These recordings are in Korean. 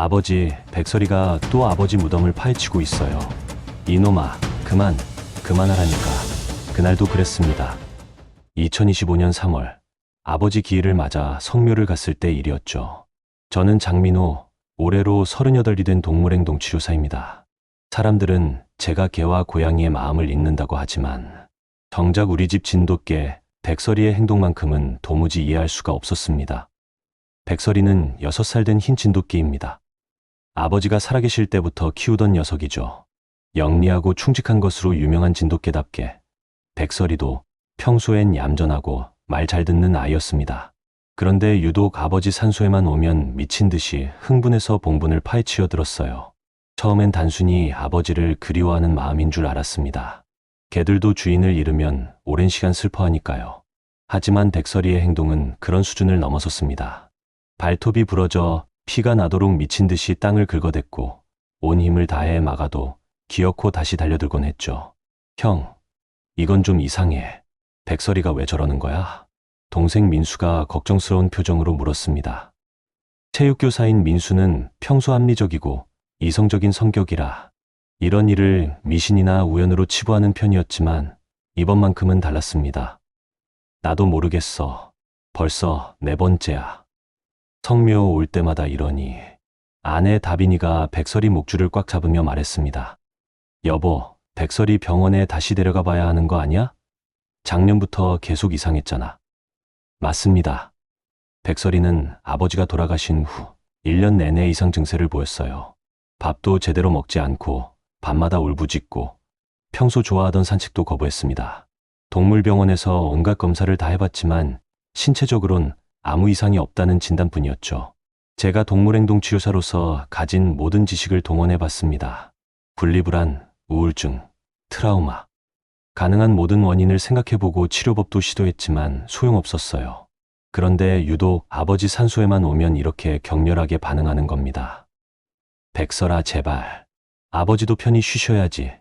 아버지, 백설이가 또 아버지 무덤을 파헤치고 있어요. 이놈아, 그만하라니까. 그날도 그랬습니다. 2025년 3월, 아버지 기일을 맞아 성묘를 갔을 때 일이었죠. 저는 장민호, 올해로 38이 된 동물행동 치료사입니다. 사람들은 제가 개와 고양이의 마음을 읽는다고 하지만 정작 우리 집 진돗개 백설이의 행동만큼은 도무지 이해할 수가 없었습니다. 백설이는 6살 된 흰 진돗개입니다. 아버지가 살아계실 때부터 키우던 녀석이죠. 영리하고 충직한 것으로 유명한 진돗개답게 백설이도 평소엔 얌전하고 말 잘 듣는 아이였습니다. 그런데 유독 아버지 산소에만 오면 미친 듯이 흥분해서 봉분을 파헤치어 들었어요. 처음엔 단순히 아버지를 그리워하는 마음인 줄 알았습니다. 개들도 주인을 잃으면 오랜 시간 슬퍼하니까요. 하지만 백설이의 행동은 그런 수준을 넘어섰습니다. 발톱이 부러져 피가 나도록 미친 듯이 땅을 긁어댔고 온 힘을 다해 막아도 기어코 다시 달려들곤 했죠. 형, 이건 좀 이상해. 백설이가 왜 저러는 거야? 동생 민수가 걱정스러운 표정으로 물었습니다. 체육교사인 민수는 평소 합리적이고 이성적인 성격이라 이런 일을 미신이나 우연으로 치부하는 편이었지만 이번만큼은 달랐습니다. 나도 모르겠어. 벌써 4번째야. 성묘 올 때마다 이러니. 아내 다빈이가 백설이 목줄을 꽉 잡으며 말했습니다. 여보, 백설이 병원에 다시 데려가 봐야 하는 거 아니야? 작년부터 계속 이상했잖아. 맞습니다. 백설이는 아버지가 돌아가신 후 1년 내내 이상 증세를 보였어요. 밥도 제대로 먹지 않고 밤마다 울부짖고 평소 좋아하던 산책도 거부했습니다. 동물병원에서 온갖 검사를 다 해봤지만 신체적으론 아무 이상이 없다는 진단뿐이었죠. 제가 동물행동 치료사로서 가진 모든 지식을 동원해봤습니다. 분리불안, 우울증, 트라우마. 가능한 모든 원인을 생각해보고 치료법도 시도했지만 소용없었어요. 그런데 유독 아버지 산소에만 오면 이렇게 격렬하게 반응하는 겁니다. 백설아, 제발. 아버지도 편히 쉬셔야지.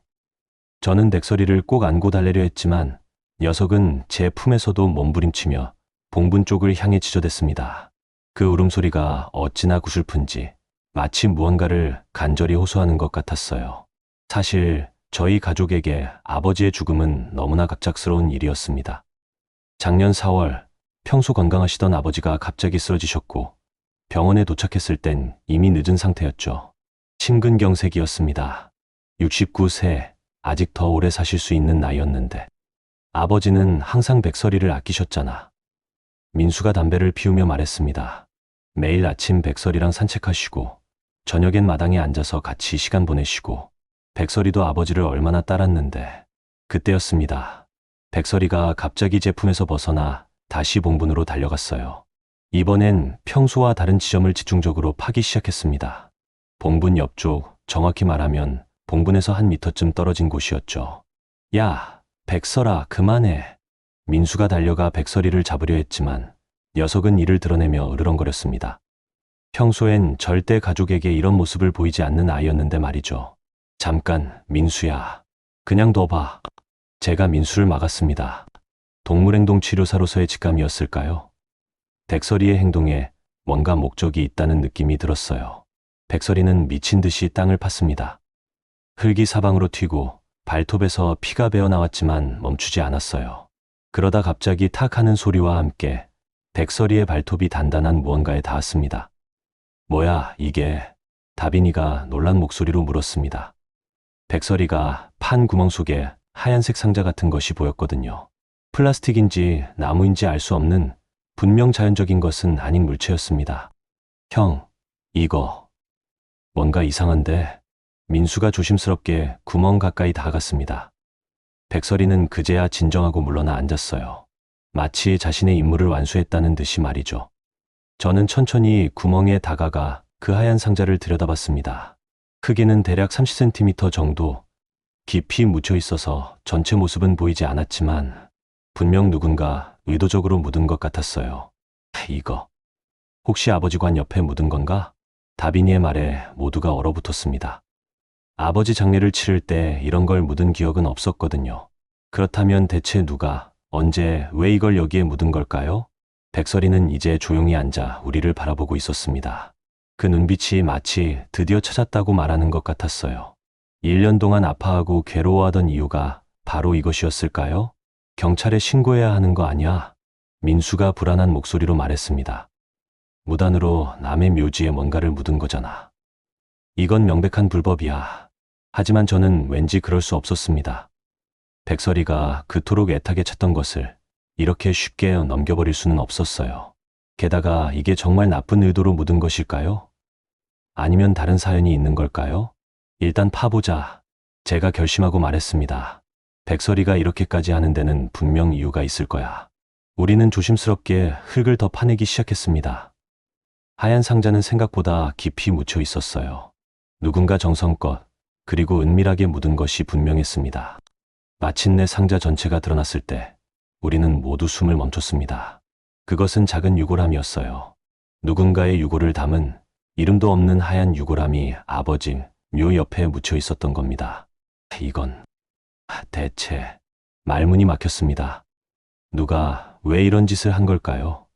저는 백설이를 꼭 안고 달래려 했지만 녀석은 제 품에서도 몸부림치며 봉분 쪽을 향해 지저댔습니다. 그 울음소리가 어찌나 구슬픈지 마치 무언가를 간절히 호소하는 것 같았어요. 사실 저희 가족에게 아버지의 죽음은 너무나 갑작스러운 일이었습니다. 작년 4월 평소 건강하시던 아버지가 갑자기 쓰러지셨고 병원에 도착했을 땐 이미 늦은 상태였죠. 심근경색이었습니다. 69세, 아직 더 오래 사실 수 있는 나이였는데 아버지는 항상 백설이를 아끼셨잖아. 민수가 담배를 피우며 말했습니다. 매일 아침 백설이랑 산책하시고 저녁엔 마당에 앉아서 같이 시간 보내시고 백설이도 아버지를 얼마나 따랐는데 그때였습니다. 백설이가 갑자기 제품에서 벗어나 다시 봉분으로 달려갔어요. 이번엔 평소와 다른 지점을 집중적으로 파기 시작했습니다. 봉분 옆쪽, 정확히 말하면 봉분에서 한 미터쯤 떨어진 곳이었죠. 야, 백설아, 그만해. 민수가 달려가 백설이를 잡으려 했지만 녀석은 이를 드러내며 으르렁거렸습니다. 평소엔 절대 가족에게 이런 모습을 보이지 않는 아이였는데 말이죠. 잠깐, 민수야. 그냥 둬봐. 제가 민수를 막았습니다. 동물행동 치료사로서의 직감이었을까요? 백설이의 행동에 뭔가 목적이 있다는 느낌이 들었어요. 백설이는 미친 듯이 땅을 팠습니다. 흙이 사방으로 튀고 발톱에서 피가 배어 나왔지만 멈추지 않았어요. 그러다 갑자기 탁 하는 소리와 함께 백설이의 발톱이 단단한 무언가에 닿았습니다. 뭐야, 이게? 다빈이가 놀란 목소리로 물었습니다. 백설이가 판 구멍 속에 하얀색 상자 같은 것이 보였거든요. 플라스틱인지 나무인지 알 수 없는 분명 자연적인 것은 아닌 물체였습니다. 형, 이거 뭔가 이상한데? 민수가 조심스럽게 구멍 가까이 다가갔습니다. 백설이는 그제야 진정하고 물러나 앉았어요. 마치 자신의 임무를 완수했다는 듯이 말이죠. 저는 천천히 구멍에 다가가 그 하얀 상자를 들여다봤습니다. 크기는 대략 30cm 정도, 깊이 묻혀 있어서 전체 모습은 보이지 않았지만 분명 누군가 의도적으로 묻은 것 같았어요. 이거 혹시 아버지 관 옆에 묻은 건가? 다빈이의 말에 모두가 얼어붙었습니다. 아버지 장례를 치를 때 이런 걸 묻은 기억은 없었거든요. 그렇다면 대체 누가, 언제, 왜 이걸 여기에 묻은 걸까요? 백설이는 이제 조용히 앉아 우리를 바라보고 있었습니다. 그 눈빛이 마치 드디어 찾았다고 말하는 것 같았어요. 1년 동안 아파하고 괴로워하던 이유가 바로 이것이었을까요? 경찰에 신고해야 하는 거 아니야? 민수가 불안한 목소리로 말했습니다. 무단으로 남의 묘지에 뭔가를 묻은 거잖아. 이건 명백한 불법이야. 하지만 저는 왠지 그럴 수 없었습니다. 백설이가 그토록 애타게 찾던 것을 이렇게 쉽게 넘겨버릴 수는 없었어요. 게다가 이게 정말 나쁜 의도로 묻은 것일까요? 아니면 다른 사연이 있는 걸까요? 일단 파보자. 제가 결심하고 말했습니다. 백설이가 이렇게까지 하는 데는 분명 이유가 있을 거야. 우리는 조심스럽게 흙을 더 파내기 시작했습니다. 하얀 상자는 생각보다 깊이 묻혀 있었어요. 누군가 정성껏 그리고 은밀하게 묻은 것이 분명했습니다. 마침내 상자 전체가 드러났을 때 우리는 모두 숨을 멈췄습니다. 그것은 작은 유골함이었어요. 누군가의 유골을 담은 이름도 없는 하얀 유골함이 아버지 묘 옆에 묻혀 있었던 겁니다. 이건 대체 말문이 막혔습니다. 누가 왜 이런 짓을 한 걸까요?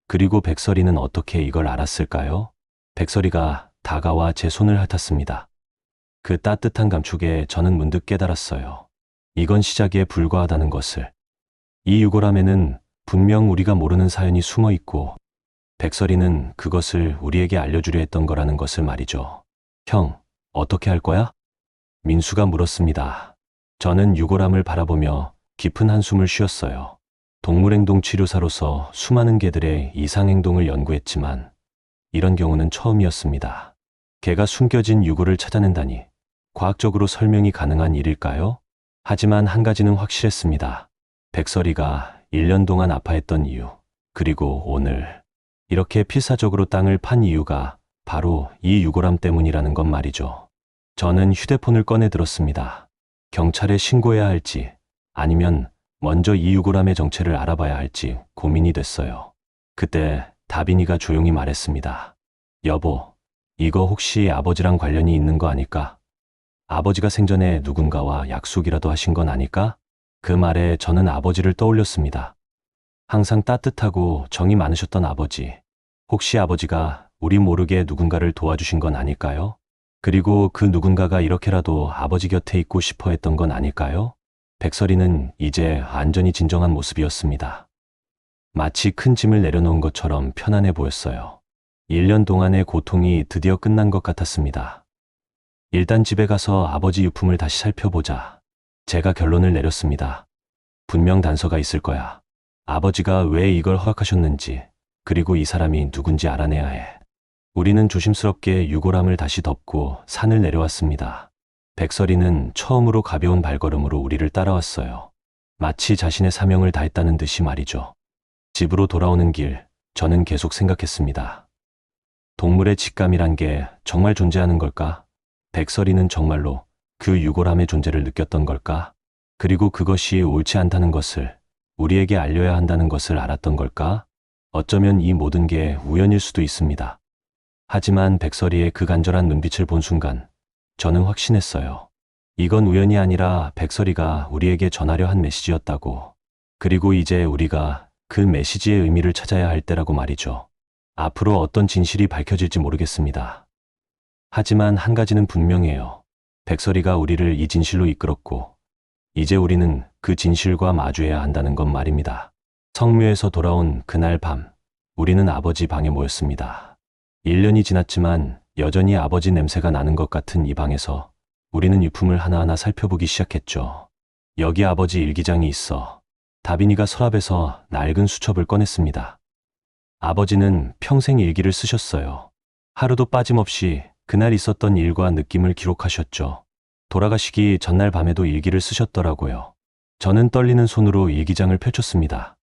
그리고 백설이는 어떻게 이걸 알았을까요? 백설이가 다가와 제 손을 핥았습니다. 그 따뜻한 감촉에 저는 문득 깨달았어요. 이건 시작에 불과하다는 것을. 이 유골함에는 분명 우리가 모르는 사연이 숨어 있고 백설이는 그것을 우리에게 알려주려 했던 거라는 것을 말이죠. 형, 어떻게 할 거야? 민수가 물었습니다. 저는 유골함을 바라보며 깊은 한숨을 쉬었어요. 동물행동 치료사로서 수많은 개들의 이상행동을 연구했지만 이런 경우는 처음이었습니다. 개가 숨겨진 유골을 찾아낸다니 과학적으로 설명이 가능한 일일까요? 하지만 한 가지는 확실했습니다. 백설이가 1년 동안 아파했던 이유, 그리고 오늘 이렇게 필사적으로 땅을 판 이유가 바로 이 유골함 때문이라는 것 말이죠. 저는 휴대폰을 꺼내 들었습니다. 경찰에 신고해야 할지 아니면 먼저 이 유골함의 정체를 알아봐야 할지 고민이 됐어요. 그때 다빈이가 조용히 말했습니다. 여보, 이거 혹시 아버지랑 관련이 있는 거 아닐까? 아버지가 생전에 누군가와 약속이라도 하신 건 아닐까? 그 말에 저는 아버지를 떠올렸습니다. 항상 따뜻하고 정이 많으셨던 아버지. 혹시 아버지가 우리 모르게 누군가를 도와주신 건 아닐까요? 그리고 그 누군가가 이렇게라도 아버지 곁에 있고 싶어 했던 건 아닐까요? 백설이는 이제 완전히 진정한 모습이었습니다. 마치 큰 짐을 내려놓은 것처럼 편안해 보였어요. 1년 동안의 고통이 드디어 끝난 것 같았습니다. 일단 집에 가서 아버지 유품을 다시 살펴보자. 제가 결론을 내렸습니다. 분명 단서가 있을 거야. 아버지가 왜 이걸 허락하셨는지, 그리고 이 사람이 누군지 알아내야 해. 우리는 조심스럽게 유골함을 다시 덮고 산을 내려왔습니다. 백설이는 처음으로 가벼운 발걸음으로 우리를 따라왔어요. 마치 자신의 사명을 다했다는 듯이 말이죠. 집으로 돌아오는 길, 저는 계속 생각했습니다. 동물의 직감이란 게 정말 존재하는 걸까? 백설이는 정말로 그 유골함의 존재를 느꼈던 걸까? 그리고 그것이 옳지 않다는 것을 우리에게 알려야 한다는 것을 알았던 걸까? 어쩌면 이 모든 게 우연일 수도 있습니다. 하지만 백설이의 그 간절한 눈빛을 본 순간 저는 확신했어요. 이건 우연이 아니라 백설이가 우리에게 전하려 한 메시지였다고. 그리고 이제 우리가 그 메시지의 의미를 찾아야 할 때라고 말이죠. 앞으로 어떤 진실이 밝혀질지 모르겠습니다. 하지만 한 가지는 분명해요. 백설이가 우리를 이 진실로 이끌었고 이제 우리는 그 진실과 마주해야 한다는 것 말입니다. 성묘에서 돌아온 그날 밤, 우리는 아버지 방에 모였습니다. 1년이 지났지만 여전히 아버지 냄새가 나는 것 같은 이 방에서 우리는 유품을 하나하나 살펴보기 시작했죠. 여기 아버지 일기장이 있어. 다빈이가 서랍에서 낡은 수첩을 꺼냈습니다. 아버지는 평생 일기를 쓰셨어요. 하루도 빠짐없이 그날 있었던 일과 느낌을 기록하셨죠. 돌아가시기 전날 밤에도 일기를 쓰셨더라고요. 저는 떨리는 손으로 일기장을 펼쳤습니다.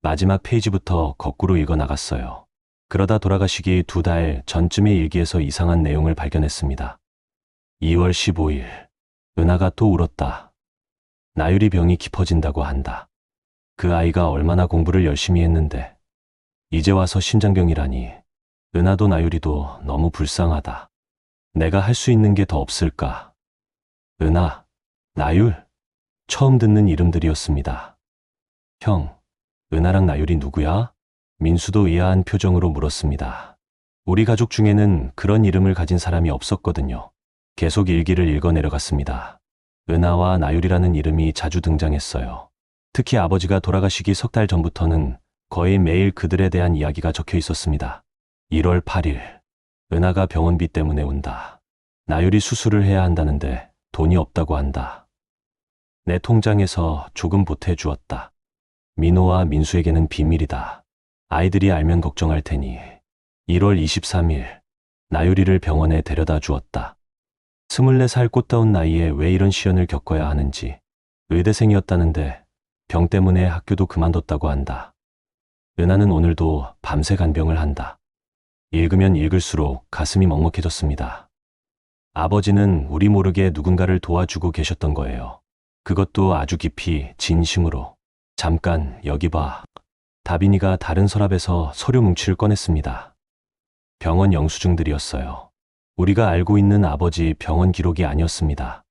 마지막 페이지부터 거꾸로 읽어 나갔어요. 그러다 돌아가시기 2달 전쯤의 일기에서 이상한 내용을 발견했습니다. 2월 15일, 은하가 또 울었다. 나율이 병이 깊어진다고 한다. 그 아이가 얼마나 공부를 열심히 했는데 이제 와서 심장병이라니. 은하도 나율이도 너무 불쌍하다. 내가 할 수 있는 게 더 없을까? 은하, 나율, 처음 듣는 이름들이었습니다. 형, 은하랑 나율이 누구야? 민수도 의아한 표정으로 물었습니다. 우리 가족 중에는 그런 이름을 가진 사람이 없었거든요. 계속 일기를 읽어 내려갔습니다. 은하와 나율이라는 이름이 자주 등장했어요. 특히 아버지가 돌아가시기 석 달 전부터는 거의 매일 그들에 대한 이야기가 적혀 있었습니다. 1월 8일, 은하가 병원비 때문에 운다. 나율이 수술을 해야 한다는데 돈이 없다고 한다. 내 통장에서 조금 보태주었다. 민호와 민수에게는 비밀이다. 아이들이 알면 걱정할 테니. 1월 23일, 나율이를 병원에 데려다 주었다. 24살 꽃다운 나이에 왜 이런 시련을 겪어야 하는지. 의대생이었다는데 병 때문에 학교도 그만뒀다고 한다. 은하는 오늘도 밤새 간병을 한다. 읽으면 읽을수록 가슴이 먹먹해졌습니다. 아버지는 우리 모르게 누군가를 도와주고 계셨던 거예요. 그것도 아주 깊이 진심으로. 잠깐 여기 봐. 다빈이가 다른 서랍에서 서류 뭉치를 꺼냈습니다. 병원 영수증들이었어요. 우리가 알고 있는 아버지 병원 기록이 아니었습니다.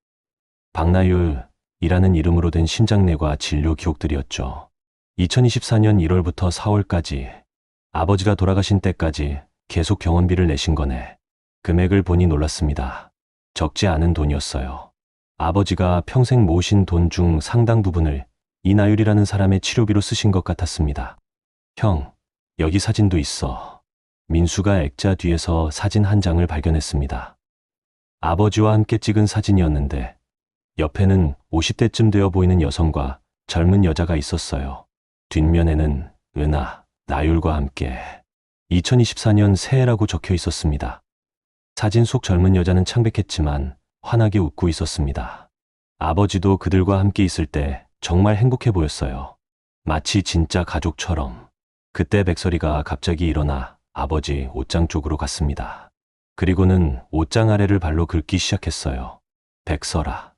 박나율이라는 이름으로 된 심장내과 진료 기록들이었죠. 2024년 1월부터 4월까지 아버지가 돌아가신 때까지 계속 병원비를 내신 거네. 금액을 보니 놀랐습니다. 적지 않은 돈이었어요. 아버지가 평생 모으신 돈 중 상당 부분을 이나율이라는 사람의 치료비로 쓰신 것 같았습니다. 형, 여기 사진도 있어. 민수가 액자 뒤에서 사진 한 장을 발견했습니다. 아버지와 함께 찍은 사진이었는데 옆에는 50대쯤 되어 보이는 여성과 젊은 여자가 있었어요. 뒷면에는 은하, 나율과 함께 2024년 새해라고 적혀 있었습니다. 사진 속 젊은 여자는 창백했지만 환하게 웃고 있었습니다. 아버지도 그들과 함께 있을 때 정말 행복해 보였어요. 마치 진짜 가족처럼. 그때 백설이가 갑자기 일어나 아버지 옷장 쪽으로 갔습니다. 그리고는 옷장 아래를 발로 긁기 시작했어요. 백설아,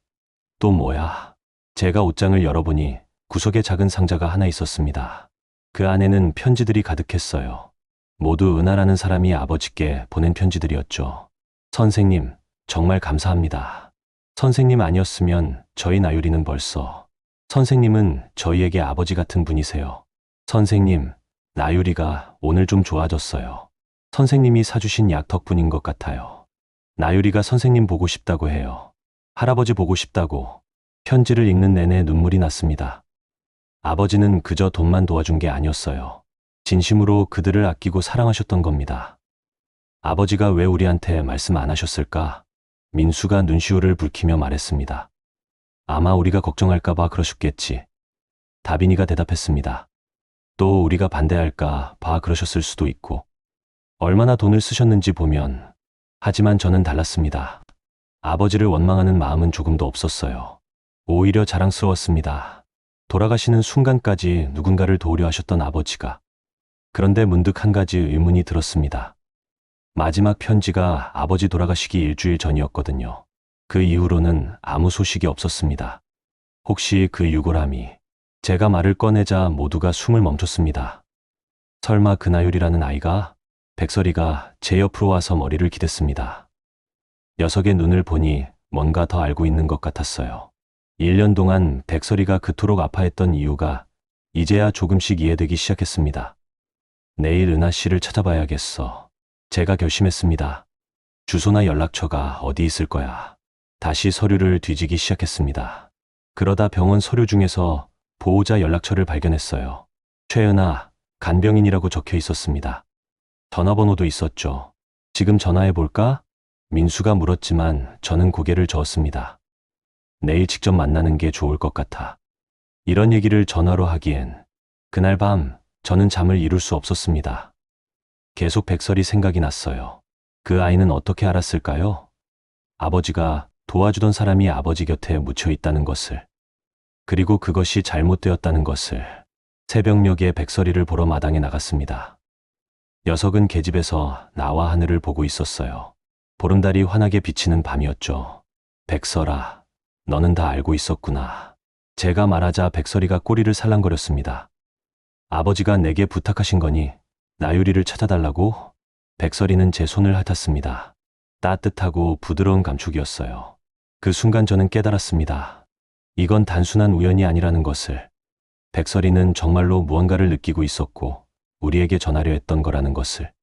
또 뭐야? 제가 옷장을 열어보니 구석에 작은 상자가 하나 있었습니다. 그 안에는 편지들이 가득했어요. 모두 은하라는 사람이 아버지께 보낸 편지들이었죠. 선생님, 정말 감사합니다. 선생님 아니었으면 저희 나율이는 벌써. 선생님은 저희에게 아버지 같은 분이세요. 선생님, 나율이가 오늘 좀 좋아졌어요. 선생님이 사주신 약 덕분인 것 같아요. 나율이가 선생님 보고 싶다고 해요. 할아버지 보고 싶다고. 편지를 읽는 내내 눈물이 났습니다. 아버지는 그저 돈만 도와준 게 아니었어요. 진심으로 그들을 아끼고 사랑하셨던 겁니다. 아버지가 왜 우리한테 말씀 안 하셨을까? 민수가 눈시울을 붉히며 말했습니다. 아마 우리가 걱정할까봐 그러셨겠지. 다빈이가 대답했습니다. 또 우리가 반대할까 봐 그러셨을 수도 있고. 얼마나 돈을 쓰셨는지 보면. 하지만 저는 달랐습니다. 아버지를 원망하는 마음은 조금도 없었어요. 오히려 자랑스러웠습니다. 돌아가시는 순간까지 누군가를 도우려 하셨던 아버지가. 그런데 문득 한 가지 의문이 들었습니다. 마지막 편지가 아버지 돌아가시기 일주일 전이었거든요. 그 이후로는 아무 소식이 없었습니다. 혹시 그 유골함이. 제가 말을 꺼내자 모두가 숨을 멈췄습니다. 설마 그 나율이라는 아이가? 백설이가 제 옆으로 와서 머리를 기댔습니다. 녀석의 눈을 보니 뭔가 더 알고 있는 것 같았어요. 1년 동안 백설이가 그토록 아파했던 이유가 이제야 조금씩 이해되기 시작했습니다. 내일 은하 씨를 찾아봐야겠어. 제가 결심했습니다. 주소나 연락처가 어디 있을 거야. 다시 서류를 뒤지기 시작했습니다. 그러다 병원 서류 중에서 보호자 연락처를 발견했어요. 최은하, 간병인이라고 적혀 있었습니다. 전화번호도 있었죠. 지금 전화해볼까? 민수가 물었지만 저는 고개를 저었습니다. 내일 직접 만나는 게 좋을 것 같아. 이런 얘기를 전화로 하기엔 그날 밤 저는 잠을 이룰 수 없었습니다. 계속 백설이 생각이 났어요. 그 아이는 어떻게 알았을까요? 아버지가 도와주던 사람이 아버지 곁에 묻혀 있다는 것을. 그리고 그것이 잘못되었다는 것을. 새벽녘에 백설이를 보러 마당에 나갔습니다. 녀석은 계집에서 나와 하늘을 보고 있었어요. 보름달이 환하게 비치는 밤이었죠. 백설아, 너는 다 알고 있었구나. 제가 말하자 백설이가 꼬리를 살랑거렸습니다. 아버지가 내게 부탁하신 거니 나율이를 찾아달라고? 백설이는 제 손을 핥았습니다. 따뜻하고 부드러운 감촉이었어요. 그 순간 저는 깨달았습니다. 이건 단순한 우연이 아니라는 것을. 백설이는 정말로 무언가를 느끼고 있었고 우리에게 전하려 했던 거라는 것을.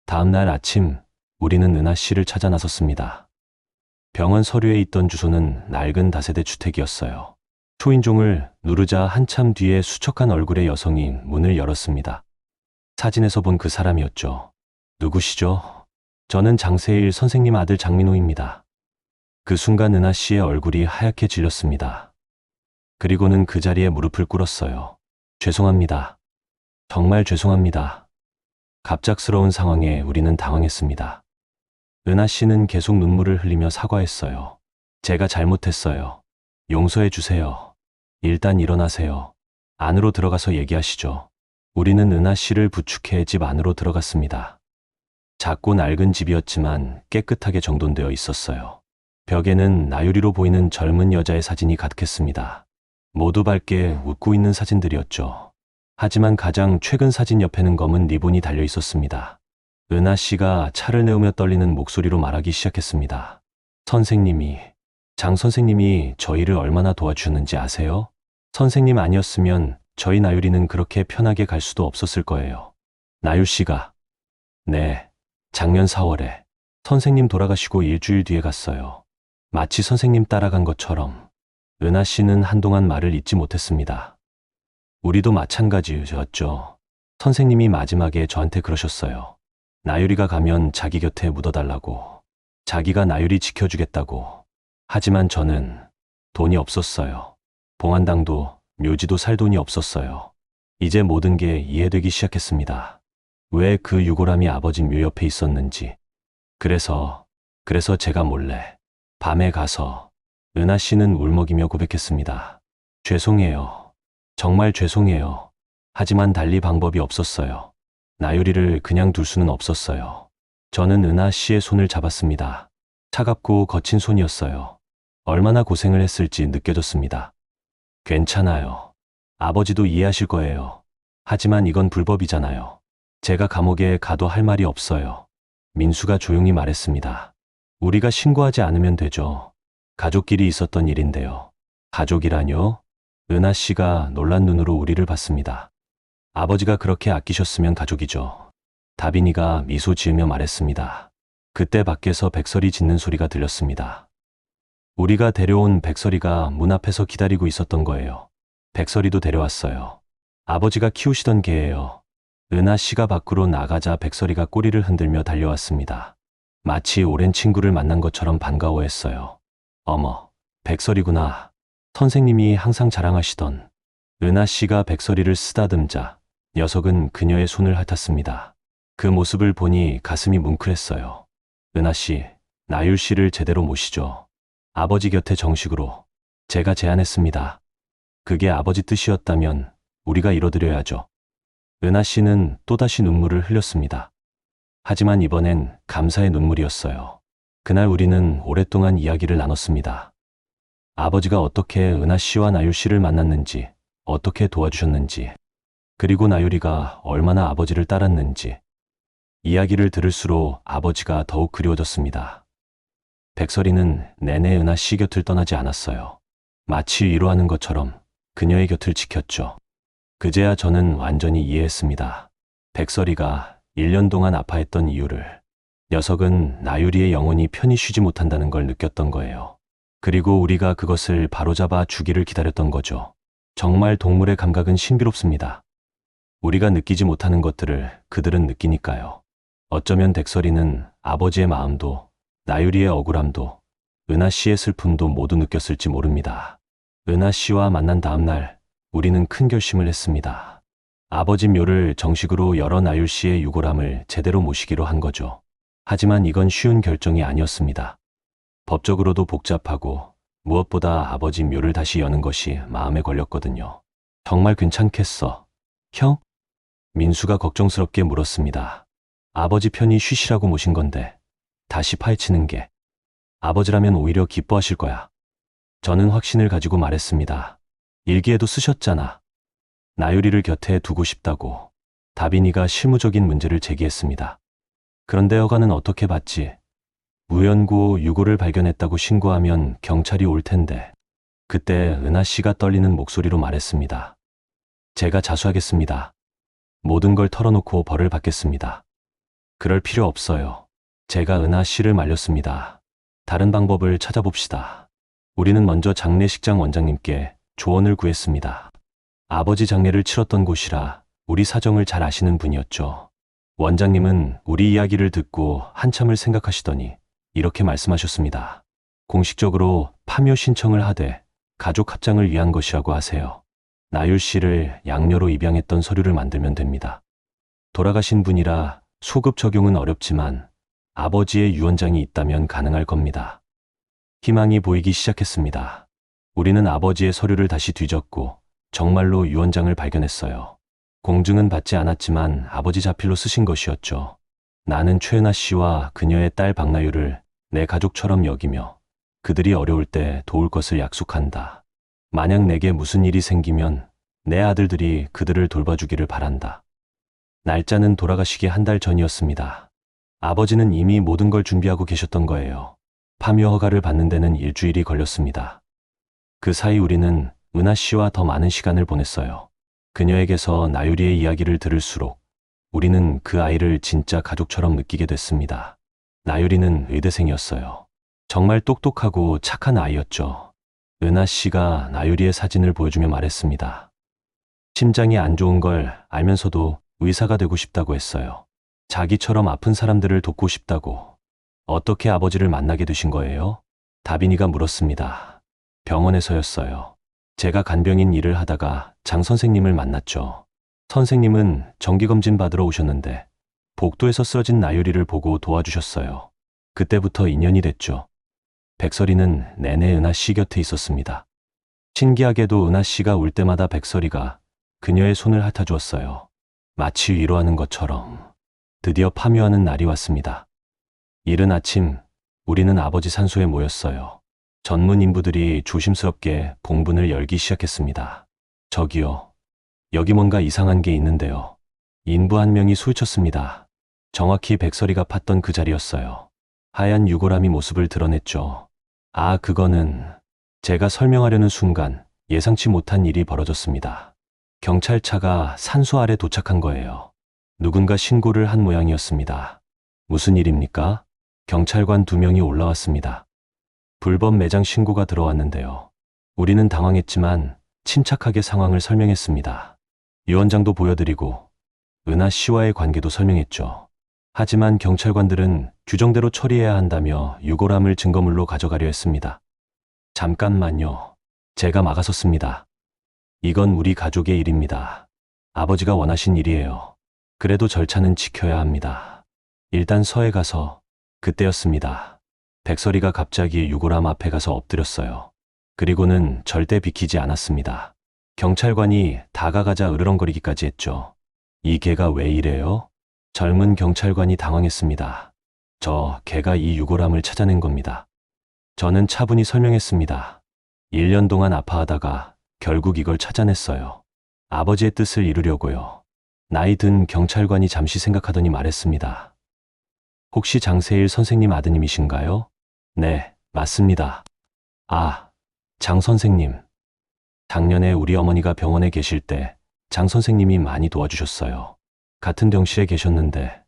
다음 날 아침 우리는 은하 씨를 찾아 나섰습니다. 병원 서류에 있던 주소는 낡은 다세대 주택이었어요. 초인종을 누르자 한참 뒤에 수척한 얼굴의 여성이 문을 열었습니다. 사진에서 본 그 사람이었죠. 누구시죠? 저는 장세일 선생님 아들 장민호입니다. 그 순간 은하 씨의 얼굴이 하얗게 질렸습니다. 그리고는 그 자리에 무릎을 꿇었어요. 죄송합니다. 정말 죄송합니다. 갑작스러운 상황에 우리는 당황했습니다. 은하 씨는 계속 눈물을 흘리며 사과했어요. 제가 잘못했어요. 용서해 주세요. 일단 일어나세요. 안으로 들어가서 얘기하시죠. 우리는 은하 씨를 부축해 집 안으로 들어갔습니다. 작고 낡은 집이었지만 깨끗하게 정돈되어 있었어요. 벽에는 나유리로 보이는 젊은 여자의 사진이 가득했습니다. 모두 밝게 웃고 있는 사진들이었죠. 하지만 가장 최근 사진 옆에는 검은 리본이 달려 있었습니다. 은하 씨가 차를 내우며 떨리는 목소리로 말하기 시작했습니다. 선생님이, 장 선생님이 저희를 얼마나 도와주셨는지 아세요? 선생님 아니었으면 저희 나유리는 그렇게 편하게 갈 수도 없었을 거예요. 나유 씨가, 네, 작년 4월에 선생님 돌아가시고 일주일 뒤에 갔어요. 마치 선생님 따라간 것처럼. 은하 씨는 한동안 말을 잇지 못했습니다. 우리도 마찬가지였죠. 선생님이 마지막에 저한테 그러셨어요. 나유리가 가면 자기 곁에 묻어달라고. 자기가 나유리 지켜주겠다고. 하지만 저는 돈이 없었어요. 봉안당도 묘지도 살 돈이 없었어요. 이제 모든 게 이해되기 시작했습니다. 왜 그 유골함이 아버지 묘 옆에 있었는지. 그래서 제가 몰래 밤에 가서 은하 씨는 울먹이며 고백했습니다. 죄송해요. 정말 죄송해요. 하지만 달리 방법이 없었어요. 나유리를 그냥 둘 수는 없었어요. 저는 은하 씨의 손을 잡았습니다. 차갑고 거친 손이었어요. 얼마나 고생을 했을지 느껴졌습니다. 괜찮아요. 아버지도 이해하실 거예요. 하지만 이건 불법이잖아요. 제가 감옥에 가도 할 말이 없어요. 민수가 조용히 말했습니다. 우리가 신고하지 않으면 되죠. 가족끼리 있었던 일인데요. 가족이라뇨? 은하 씨가 놀란 눈으로 우리를 봤습니다. 아버지가 그렇게 아끼셨으면 가족이죠. 다빈이가 미소 지으며 말했습니다. 그때 밖에서 백설이 짖는 소리가 들렸습니다. 우리가 데려온 백설이가 문 앞에서 기다리고 있었던 거예요. 백설이도 데려왔어요. 아버지가 키우시던 개예요. 은하 씨가 밖으로 나가자 백설이가 꼬리를 흔들며 달려왔습니다. 마치 오랜 친구를 만난 것처럼 반가워했어요. 어머, 백설이구나. 선생님이 항상 자랑하시던. 은하 씨가 백설이를 쓰다듬자 녀석은 그녀의 손을 핥았습니다. 그 모습을 보니 가슴이 뭉클했어요. 은하 씨, 나율 씨를 제대로 모시죠. 아버지 곁에 정식으로. 제가 제안했습니다. 그게 아버지 뜻이었다면 우리가 이뤄드려야죠. 은하 씨는 또다시 눈물을 흘렸습니다. 하지만 이번엔 감사의 눈물이었어요. 그날 우리는 오랫동안 이야기를 나눴습니다. 아버지가 어떻게 은하 씨와 나율 씨를 만났는지, 어떻게 도와주셨는지, 그리고 나율이가 얼마나 아버지를 따랐는지. 이야기를 들을수록 아버지가 더욱 그리워졌습니다. 백설이는 내내 은하 씨 곁을 떠나지 않았어요. 마치 위로하는 것처럼 그녀의 곁을 지켰죠. 그제야 저는 완전히 이해했습니다. 백설이가 1년 동안 아파했던 이유를. 녀석은 나유리의 영혼이 편히 쉬지 못한다는 걸 느꼈던 거예요. 그리고 우리가 그것을 바로잡아 주기를 기다렸던 거죠. 정말 동물의 감각은 신비롭습니다. 우리가 느끼지 못하는 것들을 그들은 느끼니까요. 어쩌면 백설이는 아버지의 마음도, 나유리의 억울함도, 은하 씨의 슬픔도 모두 느꼈을지 모릅니다. 은하 씨와 만난 다음 날 우리는 큰 결심을 했습니다. 아버지 묘를 정식으로 열어 나율 씨의 유골함을 제대로 모시기로 한 거죠. 하지만 이건 쉬운 결정이 아니었습니다. 법적으로도 복잡하고 무엇보다 아버지 묘를 다시 여는 것이 마음에 걸렸거든요. 정말 괜찮겠어, 형? 민수가 걱정스럽게 물었습니다. 아버지 편히 쉬시라고 모신 건데 다시 파헤치는 게 아버지라면 오히려 기뻐하실 거야. 저는 확신을 가지고 말했습니다. 일기에도 쓰셨잖아. 나유리를 곁에 두고 싶다고. 다빈이가 실무적인 문제를 제기했습니다. 그런데 허가는 어떻게 받지? 우연고 유골을 발견했다고 신고하면 경찰이 올 텐데. 그때 은하 씨가 떨리는 목소리로 말했습니다. 제가 자수하겠습니다. 모든 걸 털어놓고 벌을 받겠습니다. 그럴 필요 없어요. 제가 은하 씨를 말렸습니다. 다른 방법을 찾아봅시다. 우리는 먼저 장례식장 원장님께 조언을 구했습니다. 아버지 장례를 치렀던 곳이라 우리 사정을 잘 아시는 분이었죠. 원장님은 우리 이야기를 듣고 한참을 생각하시더니 이렇게 말씀하셨습니다. 공식적으로 파묘 신청을 하되 가족 합장을 위한 것이라고 하세요. 나율 씨를 양녀로 입양했던 서류를 만들면 됩니다. 돌아가신 분이라 소급 적용은 어렵지만 아버지의 유언장이 있다면 가능할 겁니다. 희망이 보이기 시작했습니다. 우리는 아버지의 서류를 다시 뒤졌고 정말로 유언장을 발견했어요. 공증은 받지 않았지만 아버지 자필로 쓰신 것이었죠. 나는 최은하 씨와 그녀의 딸 박나율을 내 가족처럼 여기며 그들이 어려울 때 도울 것을 약속한다. 만약 내게 무슨 일이 생기면 내 아들들이 그들을 돌봐주기를 바란다. 날짜는 돌아가시기 한 달 전이었습니다. 아버지는 이미 모든 걸 준비하고 계셨던 거예요. 파묘 허가를 받는 데는 일주일이 걸렸습니다. 그 사이 우리는 은하 씨와 더 많은 시간을 보냈어요. 그녀에게서 나유리의 이야기를 들을수록 우리는 그 아이를 진짜 가족처럼 느끼게 됐습니다. 나유리는 의대생이었어요. 정말 똑똑하고 착한 아이였죠. 은하 씨가 나유리의 사진을 보여주며 말했습니다. 심장이 안 좋은 걸 알면서도 의사가 되고 싶다고 했어요. 자기처럼 아픈 사람들을 돕고 싶다고. 어떻게 아버지를 만나게 되신 거예요? 다빈이가 물었습니다. 병원에서였어요. 제가 간병인 일을 하다가 장 선생님을 만났죠. 선생님은 정기검진 받으러 오셨는데 복도에서 쓰러진 나유리를 보고 도와주셨어요. 그때부터 인연이 됐죠. 백설이는 내내 은하 씨 곁에 있었습니다. 신기하게도 은하 씨가 울 때마다 백설이가 그녀의 손을 핥아주었어요. 마치 위로하는 것처럼. 드디어 파묘하는 날이 왔습니다. 이른 아침 우리는 아버지 산소에 모였어요. 전문 인부들이 조심스럽게 봉분을 열기 시작했습니다. 저기요. 여기 뭔가 이상한 게 있는데요. 인부 한 명이 소리쳤습니다. 정확히 백설이가 팠던 그 자리였어요. 하얀 유골함이 모습을 드러냈죠. 아, 그거는... 제가 설명하려는 순간 예상치 못한 일이 벌어졌습니다. 경찰차가 산소 아래 도착한 거예요. 누군가 신고를 한 모양이었습니다. 무슨 일입니까? 경찰관 2명이 올라왔습니다. 불법 매장 신고가 들어왔는데요. 우리는 당황했지만 침착하게 상황을 설명했습니다. 유언장도 보여드리고 은하 씨와의 관계도 설명했죠. 하지만 경찰관들은 규정대로 처리해야 한다며 유골함을 증거물로 가져가려 했습니다. 잠깐만요. 제가 막아섰습니다. 이건 우리 가족의 일입니다. 아버지가 원하신 일이에요. 그래도 절차는 지켜야 합니다. 일단 서에 가서... 그때였습니다. 백설이가 갑자기 유골함 앞에 가서 엎드렸어요. 그리고는 절대 비키지 않았습니다. 경찰관이 다가가자 으르렁거리기까지 했죠. 이 개가 왜 이래요? 젊은 경찰관이 당황했습니다. 걔가 이 유골함을 찾아낸 겁니다. 저는 차분히 설명했습니다. 1년 동안 아파하다가 결국 이걸 찾아냈어요. 아버지의 뜻을 이루려고요. 나이 든 경찰관이 잠시 생각하더니 말했습니다. 혹시 장세일 선생님 아드님이신가요? 네, 맞습니다. 아, 장 선생님. 작년에 우리 어머니가 병원에 계실 때 장 선생님이 많이 도와주셨어요. 같은 병실에 계셨는데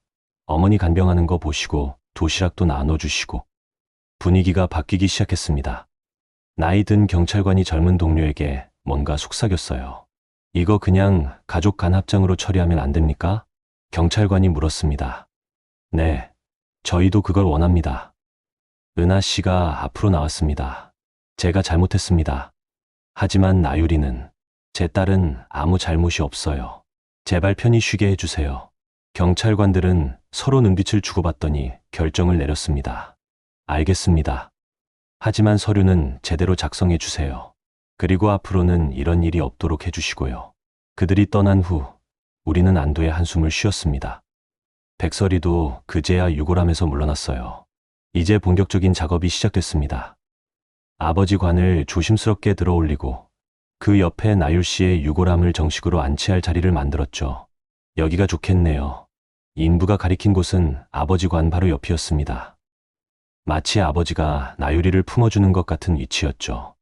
어머니 간병하는 거 보시고 도시락도 나눠주시고. 분위기가 바뀌기 시작했습니다. 나이 든 경찰관이 젊은 동료에게 뭔가 속삭였어요. 이거 그냥 가족 간 합장으로 처리하면 안 됩니까? 경찰관이 물었습니다. 네, 저희도 그걸 원합니다. 은하 씨가 앞으로 나왔습니다. 제가 잘못했습니다. 하지만 나유리는, 제 딸은 아무 잘못이 없어요. 제발 편히 쉬게 해주세요. 경찰관들은 서로 눈빛을 주고받더니 결정을 내렸습니다. 알겠습니다. 하지만 서류는 제대로 작성해 주세요. 그리고 앞으로는 이런 일이 없도록 해주시고요. 그들이 떠난 후 우리는 안도의 한숨을 쉬었습니다. 백설이도 그제야 유골함에서 물러났어요. 이제 본격적인 작업이 시작됐습니다. 아버지 관을 조심스럽게 들어올리고 그 옆에 나율 씨의 유골함을 정식으로 안치할 자리를 만들었죠. 여기가 좋겠네요. 인부가 가리킨 곳은 아버지 관 바로 옆이었습니다. 마치 아버지가 나유리를 품어주는 것 같은 위치였죠.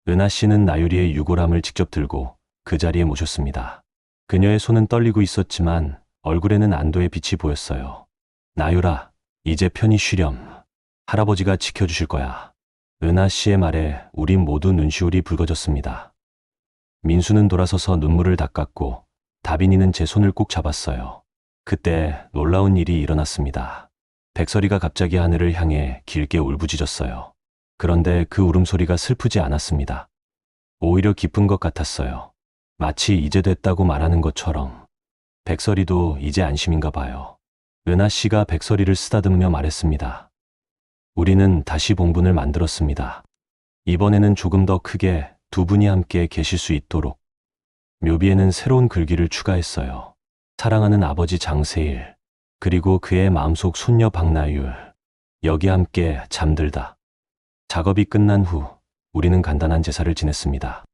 은하 씨는 나유리의 유골함을 직접 들고 그 자리에 모셨습니다. 그녀의 손은 떨리고 있었지만 얼굴에는 안도의 빛이 보였어요. 나유라, 이제 편히 쉬렴. 할아버지가 지켜주실 거야. 은하 씨의 말에 우리 모두 눈시울이 붉어졌습니다. 민수는 돌아서서 눈물을 닦았고 다빈이는 제 손을 꼭 잡았어요. 그때 놀라운 일이 일어났습니다. 백설이가 갑자기 하늘을 향해 길게 울부짖었어요. 그런데 그 울음소리가 슬프지 않았습니다. 오히려 기쁜 것 같았어요. 마치 이제 됐다고 말하는 것처럼. 백설이도 이제 안심인가 봐요. 은하 씨가 백설이를 쓰다듬으며 말했습니다. 우리는 다시 봉분을 만들었습니다. 이번에는 조금 더 크게 두 분이 함께 계실 수 있도록. 묘비에는 새로운 글귀를 추가했어요. 사랑하는 아버지 장세일, 그리고 그의 마음속 손녀 박나율, 여기 함께 잠들다. 작업이 끝난 후 우리는 간단한 제사를 지냈습니다.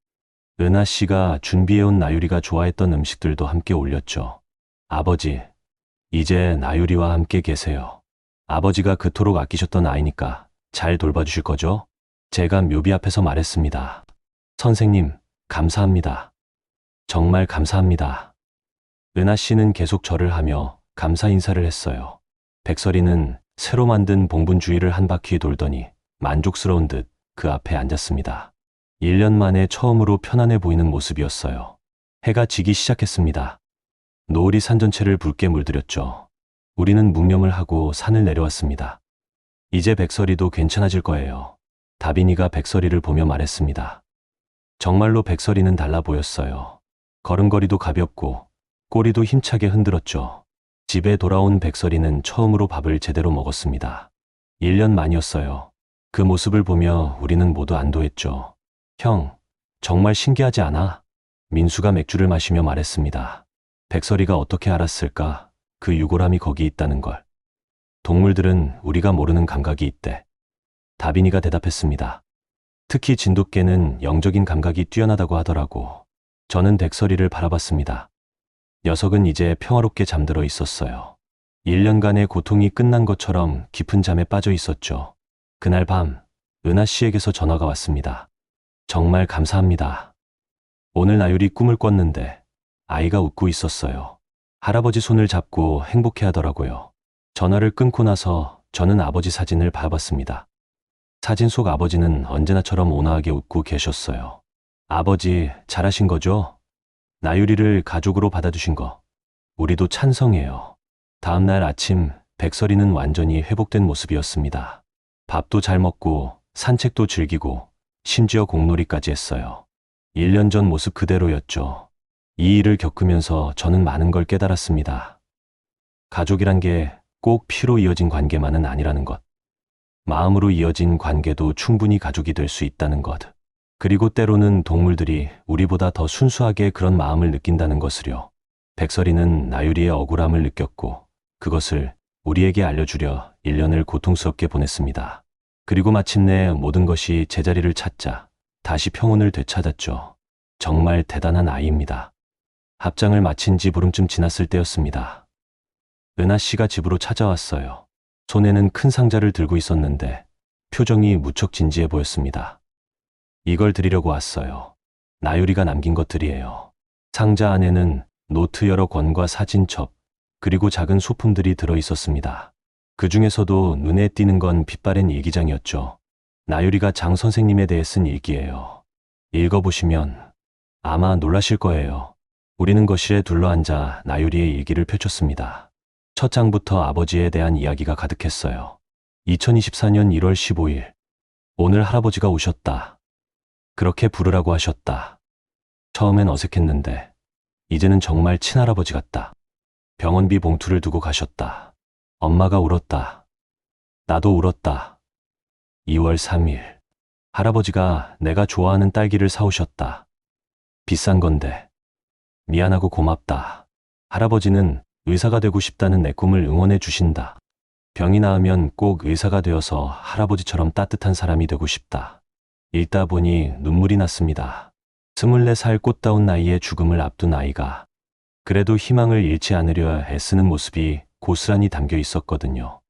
은하 씨가 준비해온 나유리가 좋아했던 음식들도 함께 올렸죠. 아버지, 이제 나유리와 함께 계세요. 아버지가 그토록 아끼셨던 아이니까 잘 돌봐주실 거죠? 제가 묘비 앞에서 말했습니다. 선생님, 감사합니다. 정말 감사합니다. 은하 씨는 계속 절을 하며 감사 인사를 했어요. 백설이는 새로 만든 봉분 주위를 한 바퀴 돌더니 만족스러운 듯 그 앞에 앉았습니다. 1년 만에 처음으로 편안해 보이는 모습이었어요. 해가 지기 시작했습니다. 노을이 산 전체를 붉게 물들였죠. 우리는 묵념을 하고 산을 내려왔습니다. 이제 백설이도 괜찮아질 거예요. 다빈이가 백설이를 보며 말했습니다. 정말로 백설이는 달라 보였어요. 걸음걸이도 가볍고 꼬리도 힘차게 흔들었죠. 집에 돌아온 백설이는 처음으로 밥을 제대로 먹었습니다. 1년 만이었어요. 그 모습을 보며 우리는 모두 안도했죠. 형, 정말 신기하지 않아? 민수가 맥주를 마시며 말했습니다. 백설이가 어떻게 알았을까? 그 유골함이 거기 있다는 걸. 동물들은 우리가 모르는 감각이 있대. 다빈이가 대답했습니다. 특히 진돗개는 영적인 감각이 뛰어나다고 하더라고. 저는 백설이를 바라봤습니다. 녀석은 이제 평화롭게 잠들어 있었어요. 1년간의 고통이 끝난 것처럼 깊은 잠에 빠져 있었죠. 그날 밤, 은하 씨에게서 전화가 왔습니다. 정말 감사합니다. 오늘 나율이 꿈을 꿨는데 아이가 웃고 있었어요. 할아버지 손을 잡고 행복해 하더라고요. 전화를 끊고 나서 저는 아버지 사진을 봐봤습니다. 사진 속 아버지는 언제나처럼 온화하게 웃고 계셨어요. 아버지, 잘하신 거죠? 나유리를 가족으로 받아주신 거. 우리도 찬성해요. 다음날 아침, 백설이는 완전히 회복된 모습이었습니다. 밥도 잘 먹고 산책도 즐기고 심지어 공놀이까지 했어요. 1년 전 모습 그대로였죠. 이 일을 겪으면서 저는 많은 걸 깨달았습니다. 가족이란 게 꼭 피로 이어진 관계만은 아니라는 것. 마음으로 이어진 관계도 충분히 가족이 될 수 있다는 것. 그리고 때로는 동물들이 우리보다 더 순수하게 그런 마음을 느낀다는 것을요. 백설이는 나유리의 억울함을 느꼈고 그것을 우리에게 알려주려 1년을 고통스럽게 보냈습니다. 그리고 마침내 모든 것이 제자리를 찾자 다시 평온을 되찾았죠. 정말 대단한 아이입니다. 합장을 마친 지 보름쯤 지났을 때였습니다. 은하 씨가 집으로 찾아왔어요. 손에는 큰 상자를 들고 있었는데 표정이 무척 진지해 보였습니다. 이걸 드리려고 왔어요. 나유리가 남긴 것들이에요. 상자 안에는 노트 여러 권과 사진첩, 그리고 작은 소품들이 들어 있었습니다. 그 중에서도 눈에 띄는 건 빛바랜 일기장이었죠. 나유리가 장 선생님에 대해 쓴 일기예요. 읽어보시면 아마 놀라실 거예요. 우리는 거실에 둘러앉아 나유리의 일기를 펼쳤습니다. 첫 장부터 아버지에 대한 이야기가 가득했어요. 2024년 1월 15일. 오늘 할아버지가 오셨다. 그렇게 부르라고 하셨다. 처음엔 어색했는데 이제는 정말 친할아버지 같다. 병원비 봉투를 두고 가셨다. 엄마가 울었다. 나도 울었다. 2월 3일. 할아버지가 내가 좋아하는 딸기를 사오셨다. 비싼 건데. 미안하고 고맙다. 할아버지는 의사가 되고 싶다는 내 꿈을 응원해 주신다. 병이 나으면 꼭 의사가 되어서 할아버지처럼 따뜻한 사람이 되고 싶다. 읽다 보니 눈물이 났습니다. 24살 꽃다운 나이에 죽음을 앞둔 아이가 그래도 희망을 잃지 않으려 애쓰는 모습이 고스란히 담겨 있었거든요.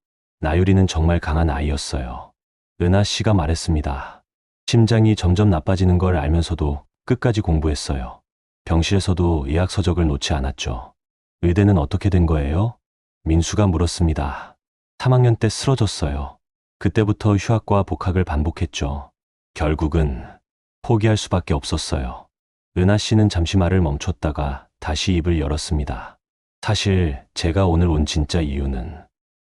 나유리는 정말 강한 아이였어요. 은하 씨가 말했습니다. 심장이 점점 나빠지는 걸 알면서도 끝까지 공부했어요. 병실에서도 의학 서적을 놓지 않았죠. 의대는 어떻게 된 거예요? 민수가 물었습니다. 3학년 때 쓰러졌어요. 그때부터 휴학과 복학을 반복했죠. 결국은 포기할 수밖에 없었어요. 은하 씨는 잠시 말을 멈췄다가 다시 입을 열었습니다. 사실 제가 오늘 온 진짜 이유는